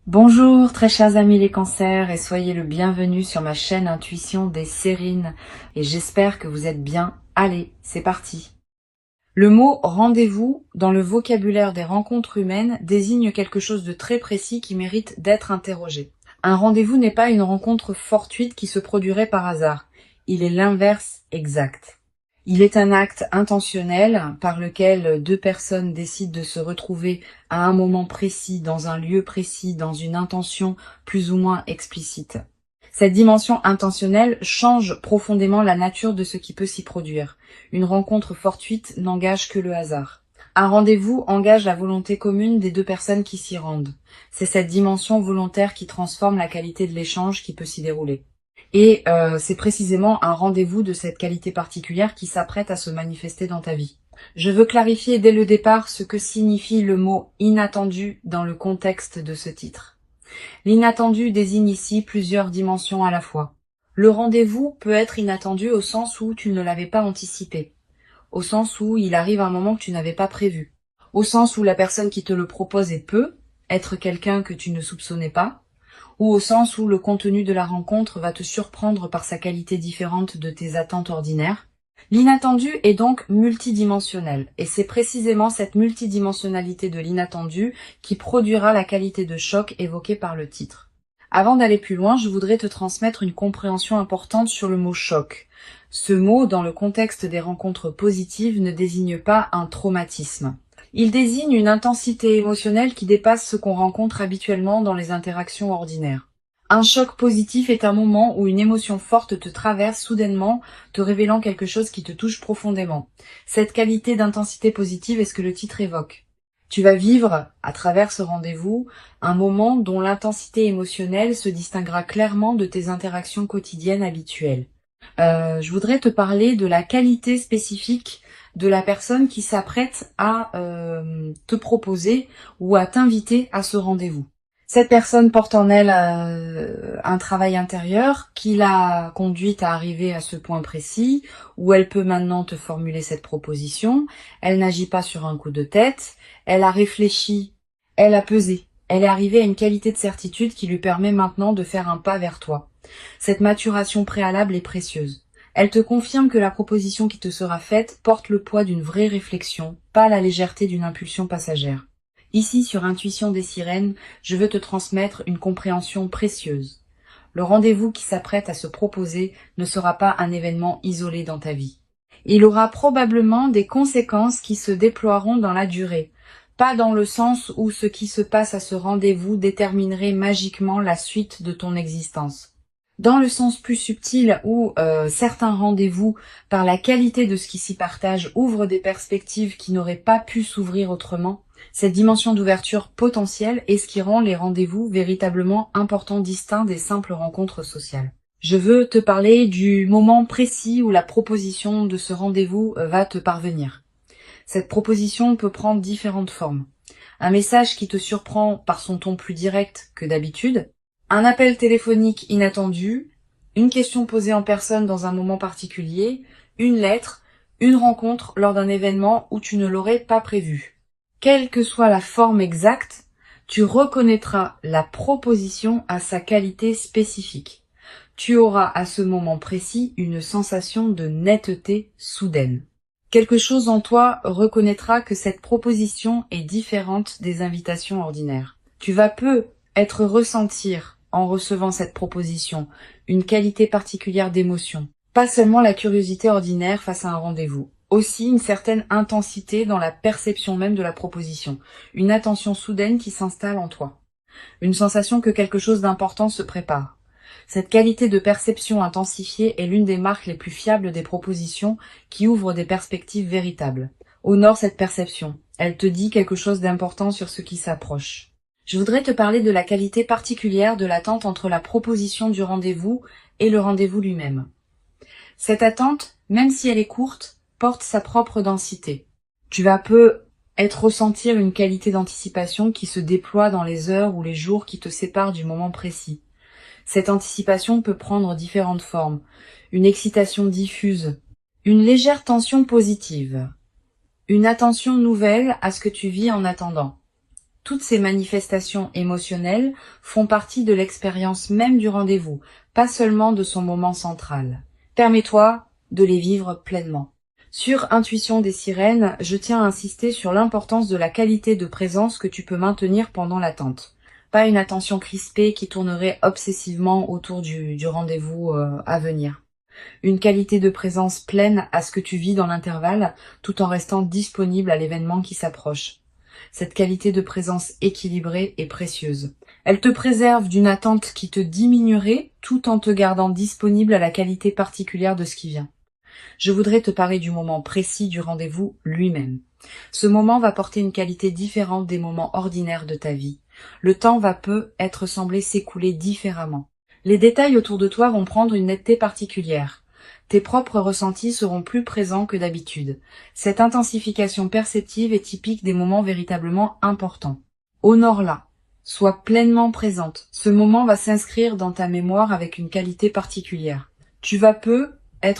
Bonjour très chers amis les cancers et soyez le bienvenu sur ma chaîne Intuition des Sérines et j'espère que vous êtes bien. Allez, c'est parti. Le mot rendez-vous dans le vocabulaire des rencontres humaines désigne quelque chose de très précis qui mérite d'être interrogé. Un rendez-vous n'est pas une rencontre fortuite qui se produirait par hasard. Il est l'inverse exact. Il est un acte intentionnel par lequel deux personnes décident de se retrouver à un moment précis, dans un lieu précis, dans une intention plus ou moins explicite. Cette dimension intentionnelle change profondément la nature de ce qui peut s'y produire. Une rencontre fortuite n'engage que le hasard. Un rendez-vous engage la volonté commune des deux personnes qui s'y rendent. C'est cette dimension volontaire qui transforme la qualité de l'échange qui peut s'y dérouler. Et c'est précisément un rendez-vous de cette qualité particulière qui s'apprête à se manifester dans ta vie. Je veux clarifier dès le départ ce que signifie le mot « inattendu » dans le contexte de ce titre. L'inattendu désigne ici plusieurs dimensions à la fois. Le rendez-vous peut être inattendu au sens où tu ne l'avais pas anticipé, au sens où il arrive à un moment que tu n'avais pas prévu, au sens où la personne qui te le propose peut être quelqu'un que tu ne soupçonnais pas, ou au sens où le contenu de la rencontre va te surprendre par sa qualité différente de tes attentes ordinaires. L'inattendu est donc multidimensionnel, et c'est précisément cette multidimensionnalité de l'inattendu qui produira la qualité de choc évoquée par le titre. Avant d'aller plus loin, je voudrais te transmettre une compréhension importante sur le mot choc. Ce mot, dans le contexte des rencontres positives, ne désigne pas un traumatisme. Il désigne une intensité émotionnelle qui dépasse ce qu'on rencontre habituellement dans les interactions ordinaires. Un choc positif est un moment où une émotion forte te traverse soudainement, te révélant quelque chose qui te touche profondément. Cette qualité d'intensité positive est ce que le titre évoque. Tu vas vivre, à travers ce rendez-vous, un moment dont l'intensité émotionnelle se distinguera clairement de tes interactions quotidiennes habituelles. Je voudrais te parler de la qualité spécifique de la personne qui s'apprête à te proposer ou à t'inviter à ce rendez-vous. Cette personne porte en elle un travail intérieur qui l'a conduite à arriver à ce point précis où elle peut maintenant te formuler cette proposition. Elle n'agit pas sur un coup de tête, elle a réfléchi, elle a pesé. Elle est arrivée à une qualité de certitude qui lui permet maintenant de faire un pas vers toi. Cette maturation préalable est précieuse. Elle te confirme que la proposition qui te sera faite porte le poids d'une vraie réflexion, pas la légèreté d'une impulsion passagère. Ici, sur Intuition des Sirènes, je veux te transmettre une compréhension précieuse. Le rendez-vous qui s'apprête à se proposer ne sera pas un événement isolé dans ta vie. Il aura probablement des conséquences qui se déploieront dans la durée, pas dans le sens où ce qui se passe à ce rendez-vous déterminerait magiquement la suite de ton existence. Dans le sens plus subtil où certains rendez-vous, par la qualité de ce qui s'y partage, ouvrent des perspectives qui n'auraient pas pu s'ouvrir autrement, cette dimension d'ouverture potentielle est ce qui rend les rendez-vous véritablement importants, distincts des simples rencontres sociales. Je veux te parler du moment précis où la proposition de ce rendez-vous va te parvenir. Cette proposition peut prendre différentes formes. Un message qui te surprend par son ton plus direct que d'habitude, un appel téléphonique inattendu, une question posée en personne dans un moment particulier, une lettre, une rencontre lors d'un événement où tu ne l'aurais pas prévu. Quelle que soit la forme exacte, tu reconnaîtras la proposition à sa qualité spécifique. Tu auras à ce moment précis une sensation de netteté soudaine. Quelque chose en toi reconnaîtra que cette proposition est différente des invitations ordinaires. Tu vas être ressentir, en recevant cette proposition, une qualité particulière d'émotion. Pas seulement la curiosité ordinaire face à un rendez-vous. Aussi une certaine intensité dans la perception même de la proposition. Une attention soudaine qui s'installe en toi. Une sensation que quelque chose d'important se prépare. Cette qualité de perception intensifiée est l'une des marques les plus fiables des propositions qui ouvrent des perspectives véritables. Honore cette perception. Elle te dit quelque chose d'important sur ce qui s'approche. Je voudrais te parler de la qualité particulière de l'attente entre la proposition du rendez-vous et le rendez-vous lui-même. Cette attente, même si elle est courte, porte sa propre densité. Tu vas ressentir une qualité d'anticipation qui se déploie dans les heures ou les jours qui te séparent du moment précis. Cette anticipation peut prendre différentes formes. Une excitation diffuse, une légère tension positive, une attention nouvelle à ce que tu vis en attendant, Toutes ces manifestations émotionnelles font partie de l'expérience même du rendez-vous, pas seulement de son moment central. Permets-toi de les vivre pleinement. Sur Intuition des sirènes, je tiens à insister sur l'importance de la qualité de présence que tu peux maintenir pendant l'attente. Pas une attention crispée qui tournerait obsessivement autour du rendez-vous à venir. Une qualité de présence pleine à ce que tu vis dans l'intervalle, tout en restant disponible à l'événement qui s'approche. Cette qualité de présence équilibrée est précieuse. Elle te préserve d'une attente qui te diminuerait tout en te gardant disponible à la qualité particulière de ce qui vient. Je voudrais te parler du moment précis du rendez-vous lui-même. Ce moment va porter une qualité différente des moments ordinaires de ta vie. Le temps va peu être semblé s'écouler différemment. Les détails autour de toi vont prendre une netteté particulière. Tes propres ressentis seront plus présents que d'habitude. Cette intensification perceptive est typique des moments véritablement importants. Honore-la. Sois pleinement présente. Ce moment va s'inscrire dans ta mémoire avec une qualité particulière. Tu vas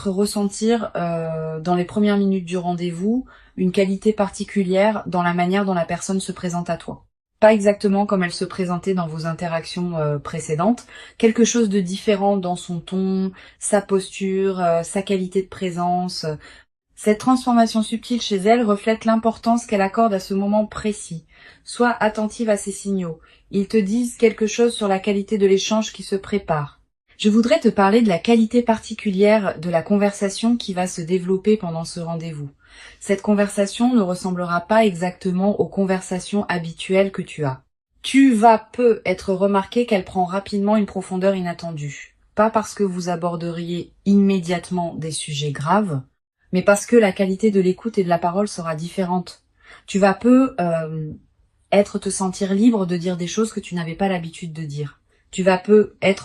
ressentir dans les premières minutes du rendez-vous une qualité particulière dans la manière dont la personne se présente à toi. Pas exactement comme elle se présentait dans vos interactions précédentes, quelque chose de différent dans son ton, sa posture, sa qualité de présence. Cette transformation subtile chez elle reflète l'importance qu'elle accorde à ce moment précis. Sois attentive à ces signaux. Ils te disent quelque chose sur la qualité de l'échange qui se prépare. Je voudrais te parler de la qualité particulière de la conversation qui va se développer pendant ce rendez-vous. Cette conversation ne ressemblera pas exactement aux conversations habituelles que tu as. Tu vas être remarqué qu'elle prend rapidement une profondeur inattendue. Pas parce que vous aborderiez immédiatement des sujets graves, mais parce que la qualité de l'écoute et de la parole sera différente. Tu vas te sentir libre de dire des choses que tu n'avais pas l'habitude de dire. Tu vas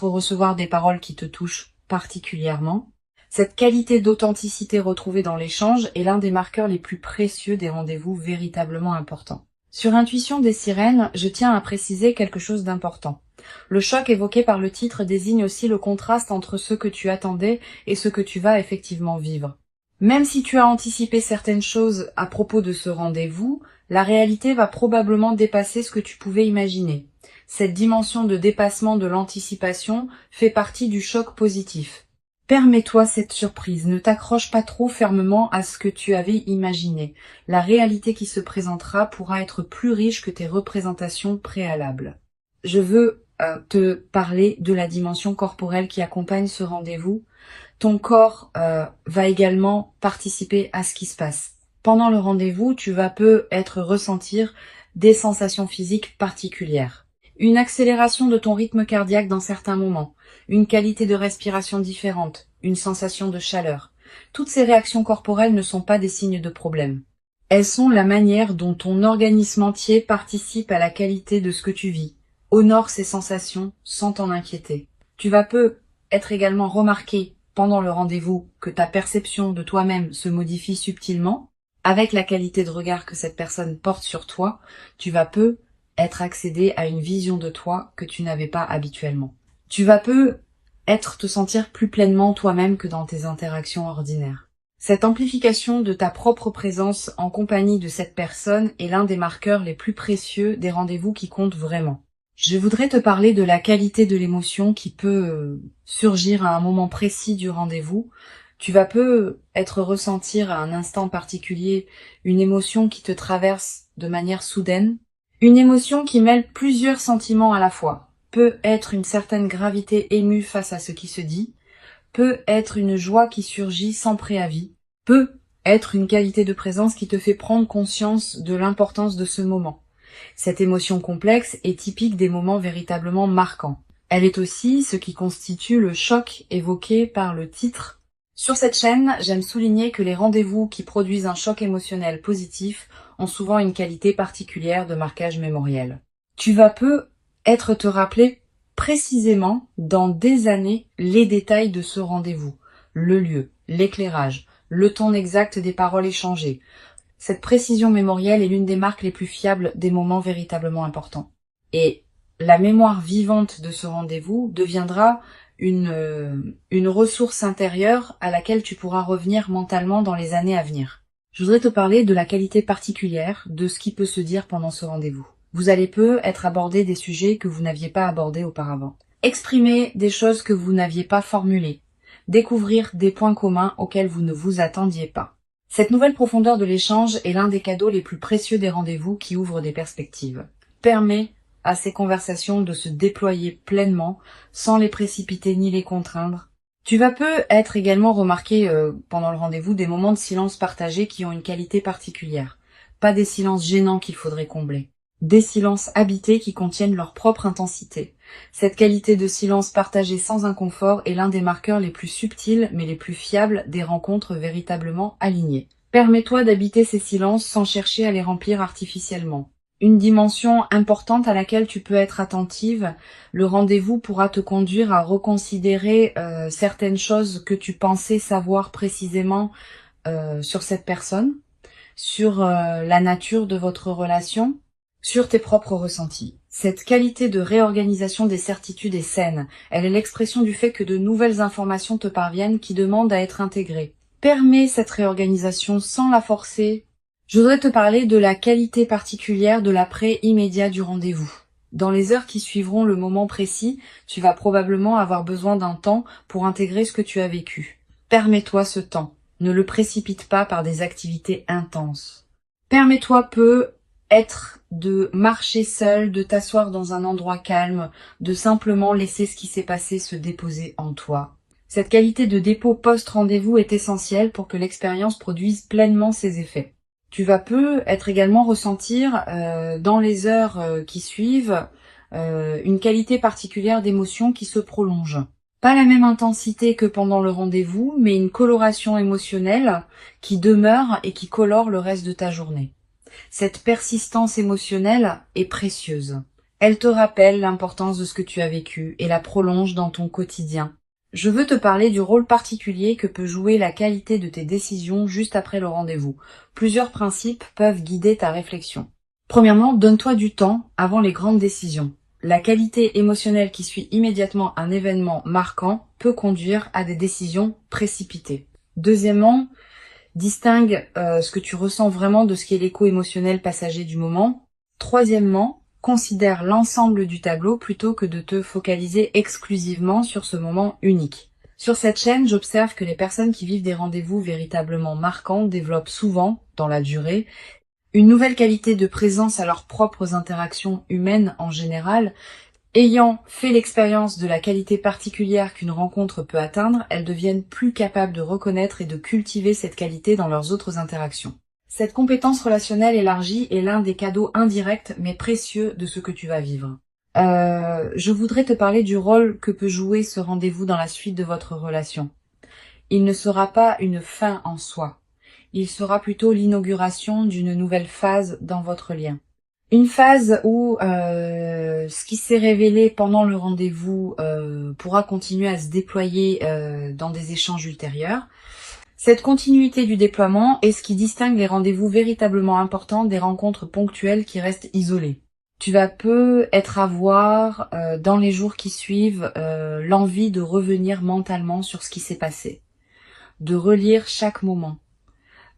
recevoir des paroles qui te touchent particulièrement. Cette qualité d'authenticité retrouvée dans l'échange est l'un des marqueurs les plus précieux des rendez-vous véritablement importants. Sur Intuition des sirènes, je tiens à préciser quelque chose d'important. Le choc évoqué par le titre désigne aussi le contraste entre ce que tu attendais et ce que tu vas effectivement vivre. Même si tu as anticipé certaines choses à propos de ce rendez-vous, la réalité va probablement dépasser ce que tu pouvais imaginer. Cette dimension de dépassement de l'anticipation fait partie du choc positif. Permets-toi cette surprise, ne t'accroche pas trop fermement à ce que tu avais imaginé. La réalité qui se présentera pourra être plus riche que tes représentations préalables. Je veux te parler de la dimension corporelle qui accompagne ce rendez-vous. Ton corps va également participer à ce qui se passe. Pendant le rendez-vous, tu vas ressentir des sensations physiques particulières. Une accélération de ton rythme cardiaque dans certains moments, une qualité de respiration différente, une sensation de chaleur. Toutes ces réactions corporelles ne sont pas des signes de problème. Elles sont la manière dont ton organisme entier participe à la qualité de ce que tu vis. Honore ces sensations sans t'en inquiéter. Tu vas être également remarqué pendant le rendez-vous que ta perception de toi-même se modifie subtilement. Avec la qualité de regard que cette personne porte sur toi, tu vas être accédé à une vision de toi que tu n'avais pas habituellement. Tu vas te sentir plus pleinement toi-même que dans tes interactions ordinaires. Cette amplification de ta propre présence en compagnie de cette personne est l'un des marqueurs les plus précieux des rendez-vous qui comptent vraiment. Je voudrais te parler de la qualité de l'émotion qui peut surgir à un moment précis du rendez-vous. Tu vas ressentir à un instant particulier une émotion qui te traverse de manière soudaine. Une émotion qui mêle plusieurs sentiments à la fois. Peut être une certaine gravité émue face à ce qui se dit. Peut être une joie qui surgit sans préavis. Peut être une qualité de présence qui te fait prendre conscience de l'importance de ce moment. Cette émotion complexe est typique des moments véritablement marquants. Elle est aussi ce qui constitue le choc évoqué par le titre. Sur cette chaîne, j'aime souligner que les rendez-vous qui produisent un choc émotionnel positif ont souvent une qualité particulière de marquage mémoriel. Tu vas te rappeler précisément dans des années les détails de ce rendez-vous, le lieu, l'éclairage, le ton exact des paroles échangées. Cette précision mémorielle est l'une des marques les plus fiables des moments véritablement importants. Et la mémoire vivante de ce rendez-vous deviendra une ressource intérieure à laquelle tu pourras revenir mentalement dans les années à venir. Je voudrais te parler de la qualité particulière de ce qui peut se dire pendant ce rendez-vous. Vous allez peu être abordé des sujets que vous n'aviez pas abordés auparavant. Exprimer des choses que vous n'aviez pas formulées. Découvrir des points communs auxquels vous ne vous attendiez pas. Cette nouvelle profondeur de l'échange est l'un des cadeaux les plus précieux des rendez-vous qui ouvrent des perspectives. Permet à ces conversations de se déployer pleinement, sans les précipiter ni les contraindre. Tu vas peu être également remarqué pendant le rendez-vous des moments de silence partagés qui ont une qualité particulière. Pas des silences gênants qu'il faudrait combler. Des silences habités qui contiennent leur propre intensité. Cette qualité de silence partagé sans inconfort est l'un des marqueurs les plus subtils mais les plus fiables des rencontres véritablement alignées. Permets-toi d'habiter ces silences sans chercher à les remplir artificiellement. Une dimension importante à laquelle tu peux être attentive, le rendez-vous pourra te conduire à reconsidérer certaines choses que tu pensais savoir précisément sur cette personne, sur la nature de votre relation, sur tes propres ressentis. Cette qualité de réorganisation des certitudes est saine. Elle est l'expression du fait que de nouvelles informations te parviennent qui demandent à être intégrées. Permets cette réorganisation sans la forcer. Je voudrais te parler de la qualité particulière de l'après immédiat du rendez-vous. Dans les heures qui suivront le moment précis, tu vas probablement avoir besoin d'un temps pour intégrer ce que tu as vécu. Permets-toi ce temps. Ne le précipite pas par des activités intenses. Permets-toi peu être de marcher seul, de t'asseoir dans un endroit calme, de simplement laisser ce qui s'est passé se déposer en toi. Cette qualité de dépôt post-rendez-vous est essentielle pour que l'expérience produise pleinement ses effets. Tu vas peu être également ressentir dans les heures qui suivent une qualité particulière d'émotion qui se prolonge. Pas la même intensité que pendant le rendez-vous, mais une coloration émotionnelle qui demeure et qui colore le reste de ta journée. Cette persistance émotionnelle est précieuse. Elle te rappelle l'importance de ce que tu as vécu et la prolonge dans ton quotidien. Je veux te parler du rôle particulier que peut jouer la qualité de tes décisions juste après le rendez-vous. Plusieurs principes peuvent guider ta réflexion. Premièrement, donne-toi du temps avant les grandes décisions. La qualité émotionnelle qui suit immédiatement un événement marquant peut conduire à des décisions précipitées. Deuxièmement, distingue ce que tu ressens vraiment de ce qui est l'écho émotionnel passager du moment. Troisièmement, considère l'ensemble du tableau plutôt que de te focaliser exclusivement sur ce moment unique. Sur cette chaîne, j'observe que les personnes qui vivent des rendez-vous véritablement marquants développent souvent, dans la durée, une nouvelle qualité de présence à leurs propres interactions humaines en général. Ayant fait l'expérience de la qualité particulière qu'une rencontre peut atteindre, elles deviennent plus capables de reconnaître et de cultiver cette qualité dans leurs autres interactions. Cette compétence relationnelle élargie est l'un des cadeaux indirects mais précieux de ce que tu vas vivre. Je voudrais te parler du rôle que peut jouer ce rendez-vous dans la suite de votre relation. Il ne sera pas une fin en soi. Il sera plutôt l'inauguration d'une nouvelle phase dans votre lien. Une phase où ce qui s'est révélé pendant le rendez-vous pourra continuer à se déployer dans des échanges ultérieurs. Cette continuité du déploiement est ce qui distingue les rendez-vous véritablement importants des rencontres ponctuelles qui restent isolées. Tu vas peu être à voir dans les jours qui suivent l'envie de revenir mentalement sur ce qui s'est passé, de relire chaque moment,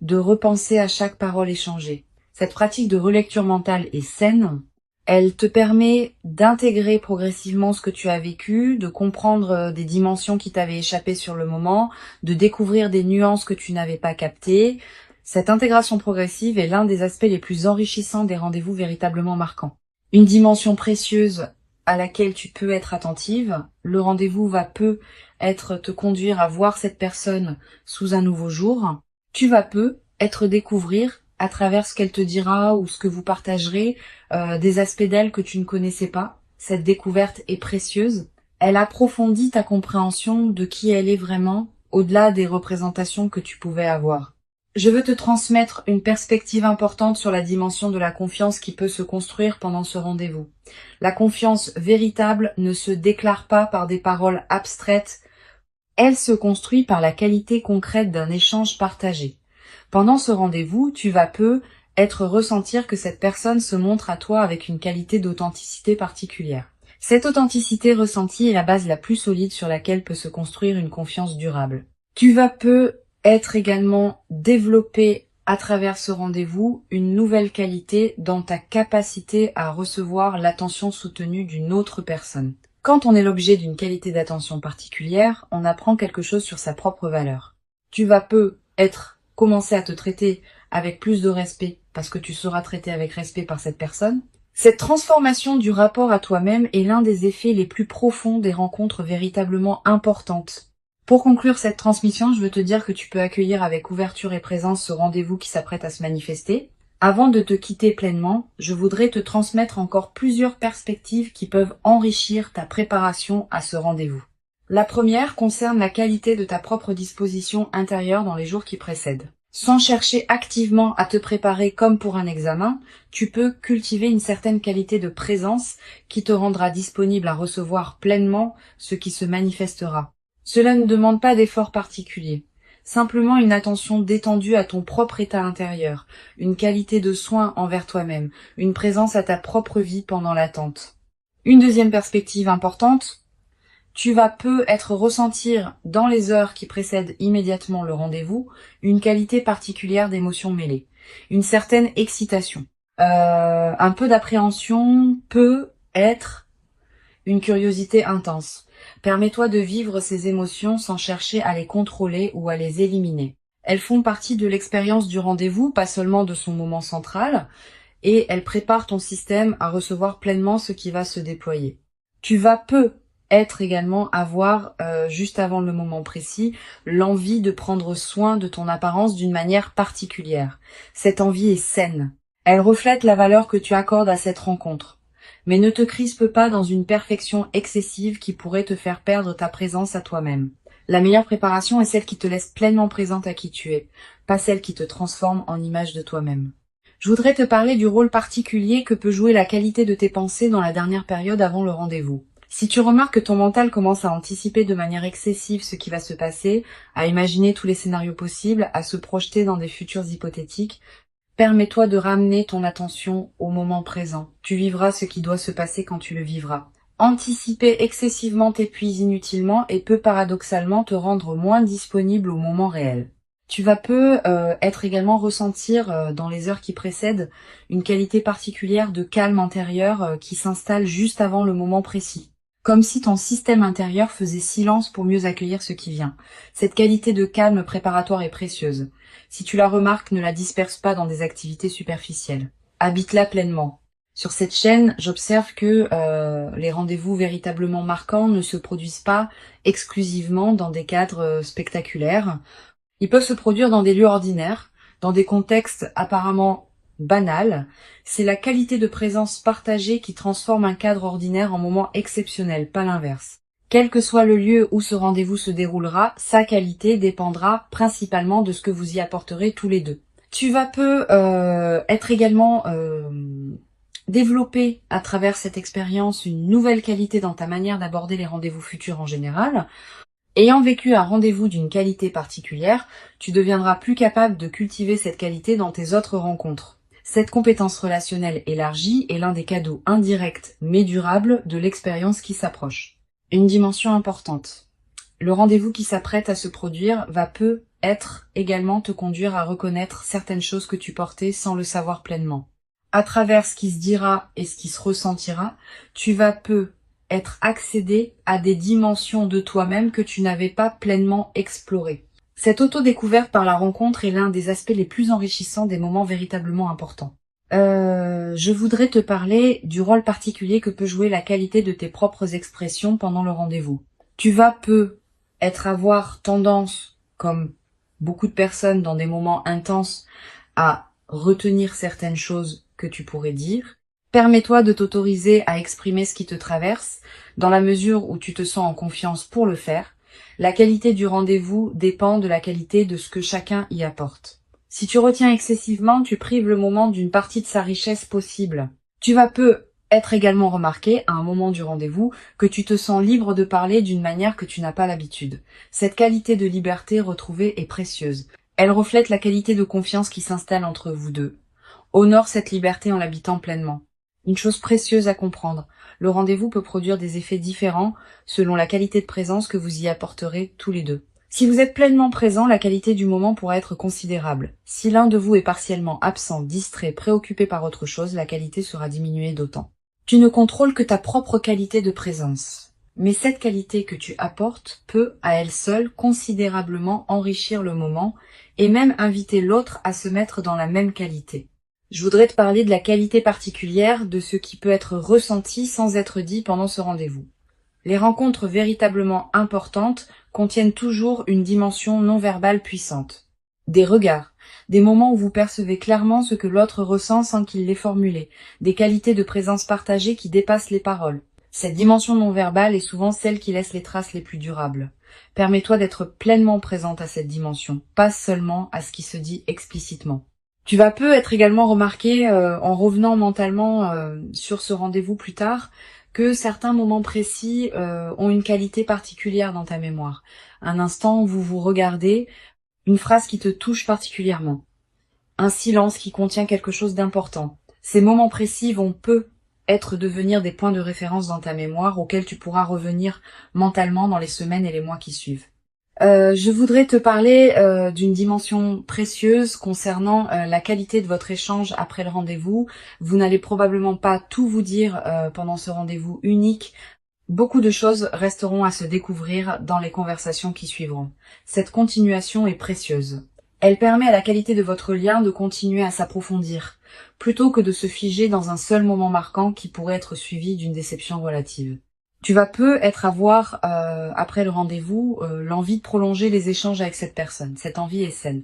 de repenser à chaque parole échangée. Cette pratique de relecture mentale est saine. Elle te permet d'intégrer progressivement ce que tu as vécu, de comprendre des dimensions qui t'avaient échappé sur le moment, de découvrir des nuances que tu n'avais pas captées. Cette intégration progressive est l'un des aspects les plus enrichissants des rendez-vous véritablement marquants. Une dimension précieuse à laquelle tu peux être attentive. Le rendez-vous va peu te conduire à voir cette personne sous un nouveau jour. Tu vas peu être découvrir à travers ce qu'elle te dira ou ce que vous partagerez, des aspects d'elle que tu ne connaissais pas. Cette découverte est précieuse. Elle approfondit ta compréhension de qui elle est vraiment, au-delà des représentations que tu pouvais avoir. Je veux te transmettre une perspective importante sur la dimension de la confiance qui peut se construire pendant ce rendez-vous. La confiance véritable ne se déclare pas par des paroles abstraites. Elle se construit par la qualité concrète d'un échange partagé. Pendant ce rendez-vous, tu vas peu ressentir que cette personne se montre à toi avec une qualité d'authenticité particulière. Cette authenticité ressentie est la base la plus solide sur laquelle peut se construire une confiance durable. Tu vas peu être également développé à travers ce rendez-vous, une nouvelle qualité dans ta capacité à recevoir l'attention soutenue d'une autre personne. Quand on est l'objet d'une qualité d'attention particulière, on apprend quelque chose sur sa propre valeur. Tu vas commencer à te traiter avec plus de respect parce que tu seras traité avec respect par cette personne. Cette transformation du rapport à toi-même est l'un des effets les plus profonds des rencontres véritablement importantes. Pour conclure cette transmission, je veux te dire que tu peux accueillir avec ouverture et présence ce rendez-vous qui s'apprête à se manifester. Avant de te quitter pleinement, je voudrais te transmettre encore plusieurs perspectives qui peuvent enrichir ta préparation à ce rendez-vous. La première concerne la qualité de ta propre disposition intérieure dans les jours qui précèdent. Sans chercher activement à te préparer comme pour un examen, tu peux cultiver une certaine qualité de présence qui te rendra disponible à recevoir pleinement ce qui se manifestera. Cela ne demande pas d'effort particulier, simplement une attention détendue à ton propre état intérieur, une qualité de soin envers toi-même, une présence à ta propre vie pendant l'attente. Une deuxième perspective importante, tu vas ressentir dans les heures qui précèdent immédiatement le rendez-vous une qualité particulière d'émotions mêlées, une certaine excitation, un peu d'appréhension, peut être une curiosité intense. Permets-toi de vivre ces émotions sans chercher à les contrôler ou à les éliminer. Elles font partie de l'expérience du rendez-vous, pas seulement de son moment central, et elles préparent ton système à recevoir pleinement ce qui va se déployer. Tu vas avoir, juste avant le moment précis, l'envie de prendre soin de ton apparence d'une manière particulière. Cette envie est saine. Elle reflète la valeur que tu accordes à cette rencontre. Mais ne te crispe pas dans une perfection excessive qui pourrait te faire perdre ta présence à toi-même. La meilleure préparation est celle qui te laisse pleinement présente à qui tu es, pas celle qui te transforme en image de toi-même. Je voudrais te parler du rôle particulier que peut jouer la qualité de tes pensées dans la dernière période avant le rendez-vous. Si tu remarques que ton mental commence à anticiper de manière excessive ce qui va se passer, à imaginer tous les scénarios possibles, à se projeter dans des futurs hypothétiques, permets-toi de ramener ton attention au moment présent. Tu vivras ce qui doit se passer quand tu le vivras. Anticiper excessivement t'épuise inutilement et peut paradoxalement te rendre moins disponible au moment réel. Tu vas ressentir dans les heures qui précèdent une qualité particulière de calme intérieur qui s'installe juste avant le moment précis. Comme si ton système intérieur faisait silence pour mieux accueillir ce qui vient. Cette qualité de calme préparatoire est précieuse. Si tu la remarques, ne la disperse pas dans des activités superficielles. Habite-la pleinement. Sur cette chaîne, j'observe que les rendez-vous véritablement marquants ne se produisent pas exclusivement dans des cadres spectaculaires. Ils peuvent se produire dans des lieux ordinaires, dans des contextes apparemment banals. C'est la qualité de présence partagée qui transforme un cadre ordinaire en moment exceptionnel, pas l'inverse. Quel que soit le lieu où ce rendez-vous se déroulera, sa qualité dépendra principalement de ce que vous y apporterez tous les deux. Tu vas développer à travers cette expérience une nouvelle qualité dans ta manière d'aborder les rendez-vous futurs en général. Ayant vécu un rendez-vous d'une qualité particulière, tu deviendras plus capable de cultiver cette qualité dans tes autres rencontres. Cette compétence relationnelle élargie est l'un des cadeaux indirects mais durables de l'expérience qui s'approche. Une dimension importante. Le rendez-vous qui s'apprête à se produire va peut-être également te conduire à reconnaître certaines choses que tu portais sans le savoir pleinement. À travers ce qui se dira et ce qui se ressentira, tu vas être accédé à des dimensions de toi-même que tu n'avais pas pleinement explorées. Cette auto-découverte par la rencontre est l'un des aspects les plus enrichissants des moments véritablement importants. Je voudrais te parler du rôle particulier que peut jouer la qualité de tes propres expressions pendant le rendez-vous. Tu vas avoir tendance, comme beaucoup de personnes dans des moments intenses, à retenir certaines choses que tu pourrais dire. Permets-toi de t'autoriser à exprimer ce qui te traverse, dans la mesure où tu te sens en confiance pour le faire. La qualité du rendez-vous dépend de la qualité de ce que chacun y apporte. Si tu retiens excessivement, tu prives le moment d'une partie de sa richesse possible. Tu vas être également remarqué, à un moment du rendez-vous, que tu te sens libre de parler d'une manière que tu n'as pas l'habitude. Cette qualité de liberté retrouvée est précieuse. Elle reflète la qualité de confiance qui s'installe entre vous deux. Honore cette liberté en l'habitant pleinement. Une chose précieuse à comprendre, le rendez-vous peut produire des effets différents selon la qualité de présence que vous y apporterez tous les deux. Si vous êtes pleinement présent, la qualité du moment pourra être considérable. Si l'un de vous est partiellement absent, distrait, préoccupé par autre chose, la qualité sera diminuée d'autant. Tu ne contrôles que ta propre qualité de présence. Mais cette qualité que tu apportes peut, à elle seule, considérablement enrichir le moment et même inviter l'autre à se mettre dans la même qualité. Je voudrais te parler de la qualité particulière de ce qui peut être ressenti sans être dit pendant ce rendez-vous. Les rencontres véritablement importantes contiennent toujours une dimension non verbale puissante. Des regards, des moments où vous percevez clairement ce que l'autre ressent sans qu'il l'ait formulé, des qualités de présence partagée qui dépassent les paroles. Cette dimension non verbale est souvent celle qui laisse les traces les plus durables. Permets-toi d'être pleinement présente à cette dimension, pas seulement à ce qui se dit explicitement. Tu vas peu être également remarqué, en revenant mentalement sur ce rendez-vous plus tard, que certains moments précis ont une qualité particulière dans ta mémoire. Un instant où vous vous regardez, une phrase qui te touche particulièrement, un silence qui contient quelque chose d'important. Ces moments précis vont peu devenir des points de référence dans ta mémoire auxquels tu pourras revenir mentalement dans les semaines et les mois qui suivent. Je voudrais te parler d'une dimension précieuse concernant la qualité de votre échange après le rendez-vous. Vous n'allez probablement pas tout vous dire pendant ce rendez-vous unique. Beaucoup de choses resteront à se découvrir dans les conversations qui suivront. Cette continuation est précieuse. Elle permet à la qualité de votre lien de continuer à s'approfondir, plutôt que de se figer dans un seul moment marquant qui pourrait être suivi d'une déception relative. Tu vas peu avoir, après le rendez-vous, l'envie de prolonger les échanges avec cette personne. Cette envie est saine.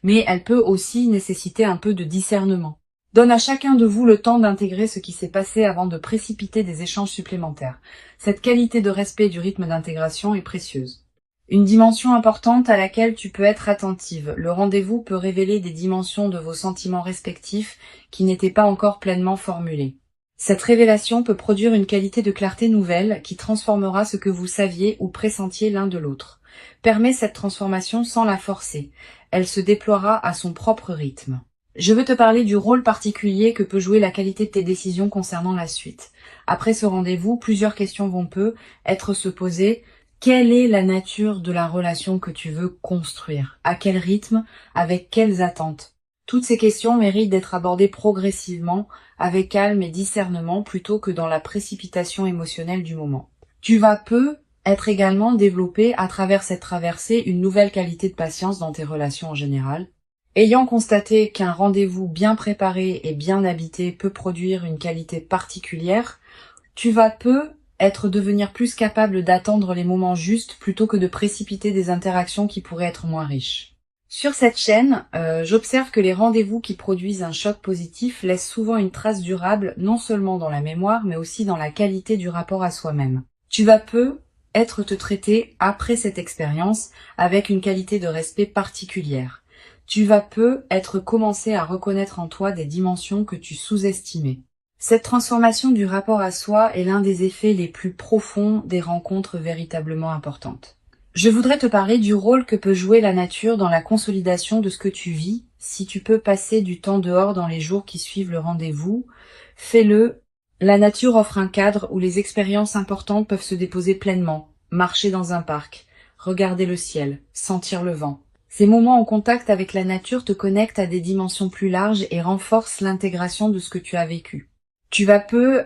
Mais elle peut aussi nécessiter un peu de discernement. Donne à chacun de vous le temps d'intégrer ce qui s'est passé avant de précipiter des échanges supplémentaires. Cette qualité de respect du rythme d'intégration est précieuse. Une dimension importante à laquelle tu peux être attentive. Le rendez-vous peut révéler des dimensions de vos sentiments respectifs qui n'étaient pas encore pleinement formulées. Cette révélation peut produire une qualité de clarté nouvelle qui transformera ce que vous saviez ou pressentiez l'un de l'autre. Permets cette transformation sans la forcer. Elle se déploiera à son propre rythme. Je veux te parler du rôle particulier que peut jouer la qualité de tes décisions concernant la suite. Après ce rendez-vous, plusieurs questions vont être se poser. Quelle est la nature de la relation que tu veux construire? À quel rythme? Avec quelles attentes? Toutes ces questions méritent d'être abordées progressivement, avec calme et discernement, plutôt que dans la précipitation émotionnelle du moment. Tu vas peu être également développé à travers cette traversée une nouvelle qualité de patience dans tes relations en général. Ayant constaté qu'un rendez-vous bien préparé et bien habité peut produire une qualité particulière, tu vas peu devenir plus capable d'attendre les moments justes plutôt que de précipiter des interactions qui pourraient être moins riches. Sur cette chaîne, j'observe que les rendez-vous qui produisent un choc positif laissent souvent une trace durable, non seulement dans la mémoire, mais aussi dans la qualité du rapport à soi-même. Tu vas peu te traiter après cette expérience avec une qualité de respect particulière. Tu vas peu commencé à reconnaître en toi des dimensions que tu sous-estimais. Cette transformation du rapport à soi est l'un des effets les plus profonds des rencontres véritablement importantes. Je voudrais te parler du rôle que peut jouer la nature dans la consolidation de ce que tu vis. Si tu peux passer du temps dehors dans les jours qui suivent le rendez-vous, fais-le. La nature offre un cadre où les expériences importantes peuvent se déposer pleinement. Marcher dans un parc, regarder le ciel, sentir le vent. Ces moments en contact avec la nature te connectent à des dimensions plus larges et renforcent l'intégration de ce que tu as vécu. Tu vas peu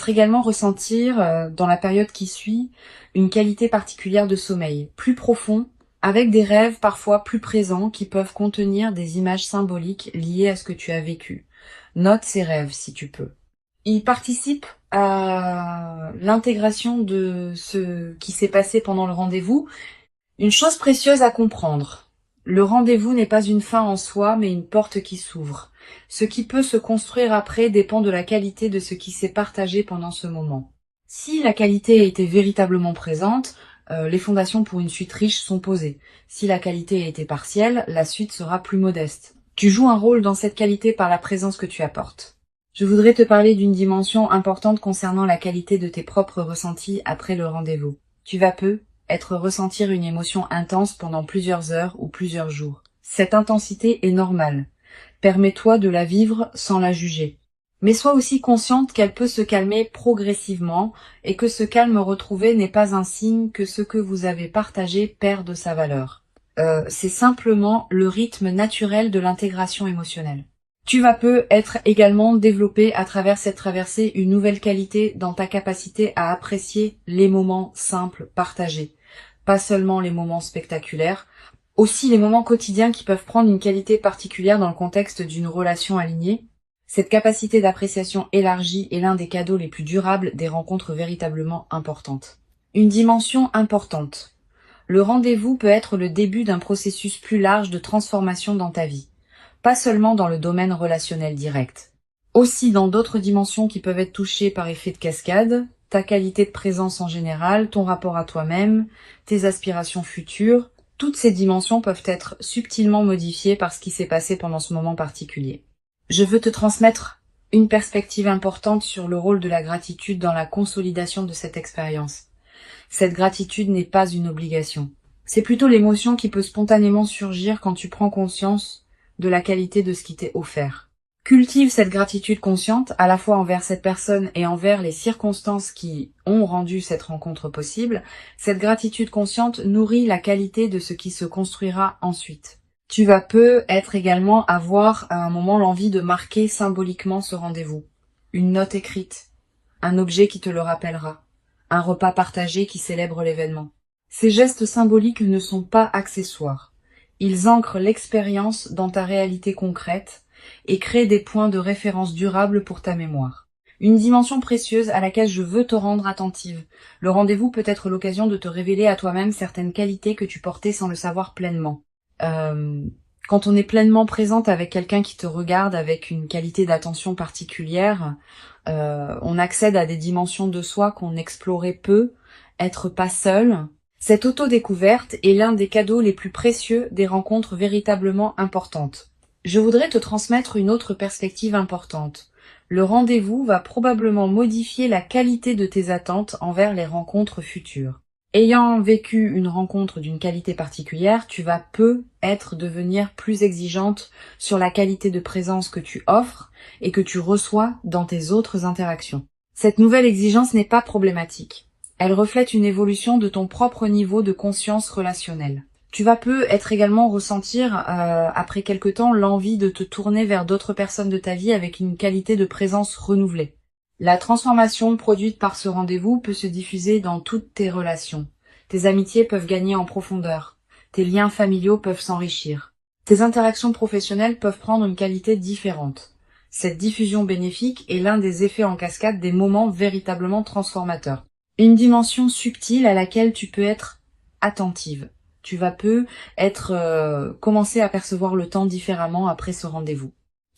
également ressentir, dans la période qui suit, une qualité particulière de sommeil, plus profond, avec des rêves parfois plus présents qui peuvent contenir des images symboliques liées à ce que tu as vécu. Note ces rêves si tu peux. Ils participent à l'intégration de ce qui s'est passé pendant le rendez-vous. Une chose précieuse à comprendre. Le rendez-vous n'est pas une fin en soi, mais une porte qui s'ouvre. Ce qui peut se construire après dépend de la qualité de ce qui s'est partagé pendant ce moment. Si la qualité a été véritablement présente, les fondations pour une suite riche sont posées. Si la qualité a été partielle, la suite sera plus modeste. Tu joues un rôle dans cette qualité par la présence que tu apportes. Je voudrais te parler d'une dimension importante concernant la qualité de tes propres ressentis après le rendez-vous. Tu vas peu ressentir une émotion intense pendant plusieurs heures ou plusieurs jours. Cette intensité est normale. Permets-toi de la vivre sans la juger. Mais sois aussi consciente qu'elle peut se calmer progressivement et que ce calme retrouvé n'est pas un signe que ce que vous avez partagé perd de sa valeur. C'est simplement le rythme naturel de l'intégration émotionnelle. Tu vas peu être également développé à travers cette traversée une nouvelle qualité dans ta capacité à apprécier les moments simples partagés. Pas seulement les moments spectaculaires, aussi les moments quotidiens qui peuvent prendre une qualité particulière dans le contexte d'une relation alignée. Cette capacité d'appréciation élargie est l'un des cadeaux les plus durables des rencontres véritablement importantes. Une dimension importante. Le rendez-vous peut être le début d'un processus plus large de transformation dans ta vie, pas seulement dans le domaine relationnel direct. Aussi dans d'autres dimensions qui peuvent être touchées par effet de cascade, ta qualité de présence en général, ton rapport à toi-même, tes aspirations futures, toutes ces dimensions peuvent être subtilement modifiées par ce qui s'est passé pendant ce moment particulier. Je veux te transmettre une perspective importante sur le rôle de la gratitude dans la consolidation de cette expérience. Cette gratitude n'est pas une obligation. C'est plutôt l'émotion qui peut spontanément surgir quand tu prends conscience de la qualité de ce qui t'est offert. Cultive cette gratitude consciente, à la fois envers cette personne et envers les circonstances qui ont rendu cette rencontre possible. Cette gratitude consciente nourrit la qualité de ce qui se construira ensuite. Tu vas peu être également avoir à un moment l'envie de marquer symboliquement ce rendez-vous. Une note écrite, un objet qui te le rappellera, un repas partagé qui célèbre l'événement. Ces gestes symboliques ne sont pas accessoires. Ils ancrent l'expérience dans ta réalité concrète et créent des points de référence durables pour ta mémoire. Une dimension précieuse à laquelle je veux te rendre attentive. Le rendez-vous peut être l'occasion de te révéler à toi-même certaines qualités que tu portais sans le savoir pleinement. Quand on est pleinement présente avec quelqu'un qui te regarde avec une qualité d'attention particulière, on accède à des dimensions de soi qu'on explorait peu, être pas seul. Cette auto-découverte est l'un des cadeaux les plus précieux des rencontres véritablement importantes. Je voudrais te transmettre une autre perspective importante. Le rendez-vous va probablement modifier la qualité de tes attentes envers les rencontres futures. Ayant vécu une rencontre d'une qualité particulière, tu vas devenir plus exigeante sur la qualité de présence que tu offres et que tu reçois dans tes autres interactions. Cette nouvelle exigence n'est pas problématique. Elle reflète une évolution de ton propre niveau de conscience relationnelle. Tu vas être également ressentir, après quelque temps, l'envie de te tourner vers d'autres personnes de ta vie avec une qualité de présence renouvelée. La transformation produite par ce rendez-vous peut se diffuser dans toutes tes relations. Tes amitiés peuvent gagner en profondeur. Tes liens familiaux peuvent s'enrichir. Tes interactions professionnelles peuvent prendre une qualité différente. Cette diffusion bénéfique est l'un des effets en cascade des moments véritablement transformateurs. Une dimension subtile à laquelle tu peux être attentive. Tu vas commencer à percevoir le temps différemment après ce rendez-vous.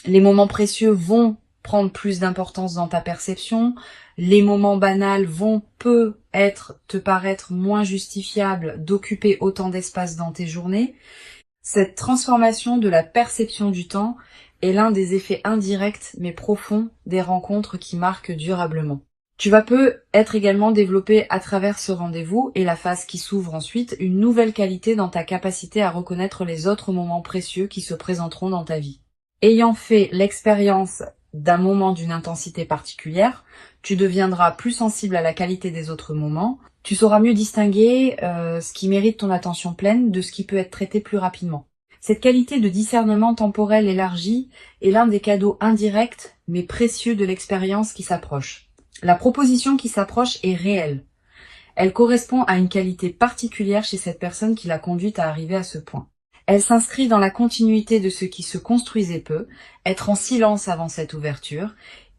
Les moments précieux vont prendre plus d'importance dans ta perception, les moments banals vont te paraître moins justifiables d'occuper autant d'espace dans tes journées. Cette transformation de la perception du temps est l'un des effets indirects mais profonds des rencontres qui marquent durablement. Tu vas être également développé à travers ce rendez-vous et la phase qui s'ouvre ensuite une nouvelle qualité dans ta capacité à reconnaître les autres moments précieux qui se présenteront dans ta vie. Ayant fait l'expérience d'un moment d'une intensité particulière, tu deviendras plus sensible à la qualité des autres moments, tu sauras mieux distinguer ce qui mérite ton attention pleine de ce qui peut être traité plus rapidement. Cette qualité de discernement temporel élargi est l'un des cadeaux indirects mais précieux de l'expérience qui s'approche. La proposition qui s'approche est réelle. Elle correspond à une qualité particulière chez cette personne qui l'a conduite à arriver à ce point. Elle s'inscrit dans la continuité de ce qui se construisait peu, être en silence avant cette ouverture,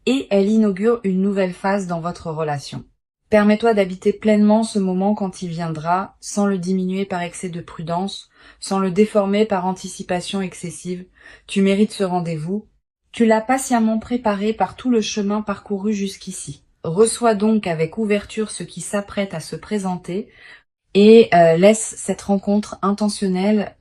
et elle inaugure une nouvelle phase dans votre relation. Permets-toi d'habiter pleinement ce moment quand il viendra, sans le diminuer par excès de prudence, sans le déformer par anticipation excessive. Tu mérites ce rendez-vous. Tu l'as patiemment préparé par tout le chemin parcouru jusqu'ici. Reçois donc avec ouverture ce qui s'apprête à se présenter et laisse cette rencontre intentionnelle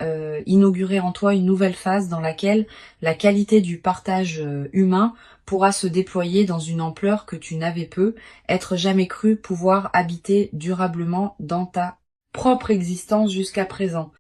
inaugurer en toi une nouvelle phase dans laquelle la qualité du partage humain pourra se déployer dans une ampleur que tu n'avais être jamais cru pouvoir habiter durablement dans ta propre existence jusqu'à présent.